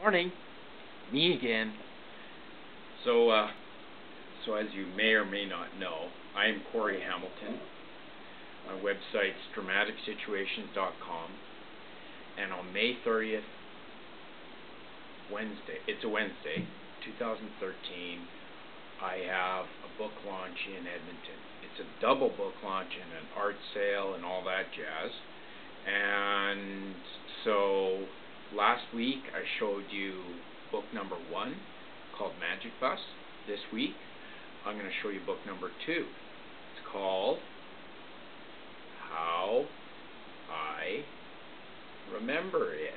Morning. Me again. So as you may or may not know, I am Corey Hamilton. My website's dramaticsituations.com. And on May 30th, it's a Wednesday, 2013, I have a book launch in Edmonton. It's a double book launch and an art sale and all that jazz. And so last week I showed you book number 1 called Magic Bus. This week I'm going to show you book number 2. It's called How I Remember It.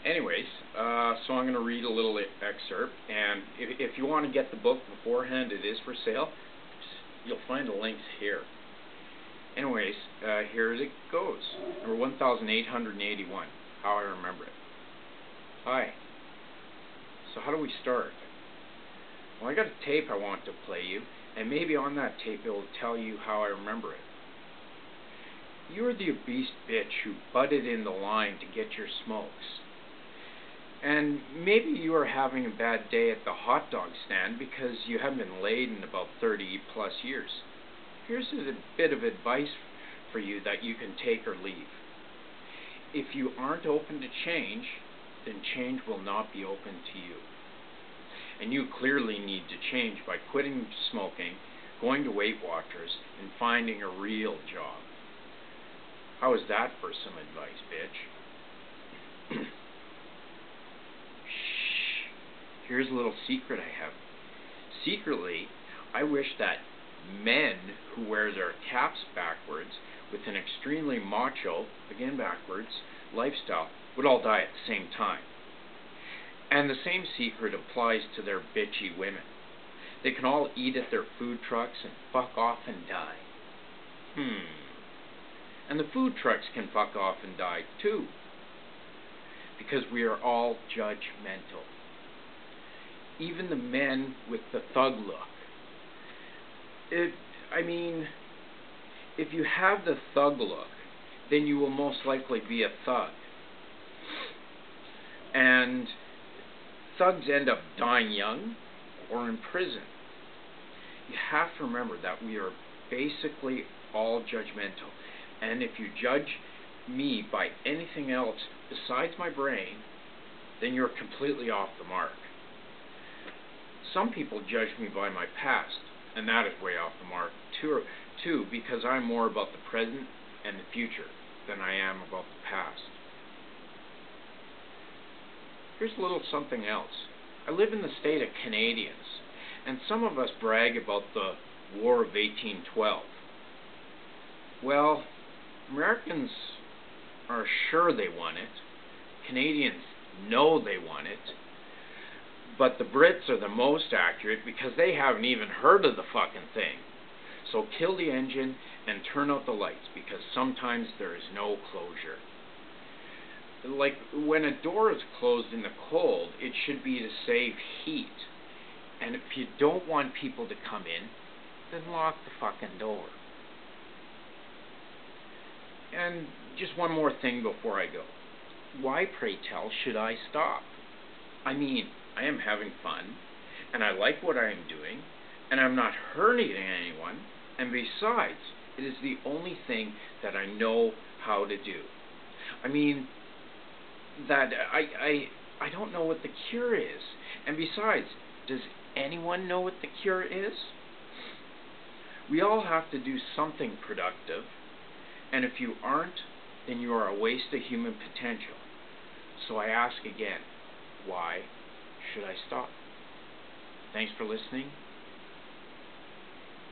Anyways, so I'm going to read a little excerpt, and if you want to get the book beforehand, it is for sale. You'll find the links here. Anyways, here it goes. Number 1881, How I Remember It. Hi. So how do we start? Well, I got a tape I want to play you, and maybe on that tape it will tell you how I remember it. You were the obese bitch who butted in the line to get your smokes. And maybe you are having a bad day at the hot dog stand because you haven't been laid in about 30 plus years. Here's a bit of advice for you that you can take or leave. If you aren't open to change, then change will not be open to you. And you clearly need to change by quitting smoking, going to Weight Watchers, and finding a real job. How is that for some advice, bitch? Shh. Here's a little secret I have. Secretly, I wish that men who wear their caps backwards with an extremely macho, again backwards, lifestyle would all die at the same time. And the same secret applies to their bitchy women. They can all eat at their food trucks and fuck off and die. And the food trucks can fuck off and die too. Because we are all judgmental. Even the men with the thug look. If you have the thug look, then you will most likely be a thug. And thugs end up dying young or in prison. You have to remember that we are basically all judgmental. And if you judge me by anything else besides my brain, then you're completely off the mark. Some people judge me by my past, and that is way off the mark too, because I'm more about the present and the future than I am about the past. Here's a little something else. I live in the state of Canadians, and some of us brag about the War of 1812. Well, Americans are sure they won it. Canadians know they won it. But the Brits are the most accurate because they haven't even heard of the fucking thing. So kill the engine and turn out the lights, because sometimes there is no closure. Like when a door is closed in the cold, it should be to save heat. And if you don't want people to come in, then lock the fucking door. And just one more thing before I go. Why, pray tell, should I stop? I mean, I am having fun, and I like what I am doing, and I'm not hurting anyone, and besides, it is the only thing that I know how to do. I mean, that I don't know what the cure is, and besides, does anyone know what the cure is? We all have to do something productive, and if you aren't, then you are a waste of human potential. So I ask again, why should I stop? Thanks for listening.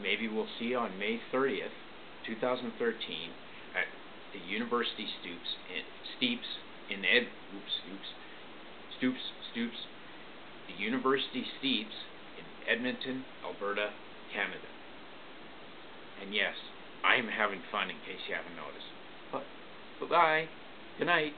Maybe we'll see you on May 30th, 2013 at the University the University Steeps in Edmonton, Alberta, Canada. And yes, I am having fun in case you haven't noticed. Bye-bye. Good night.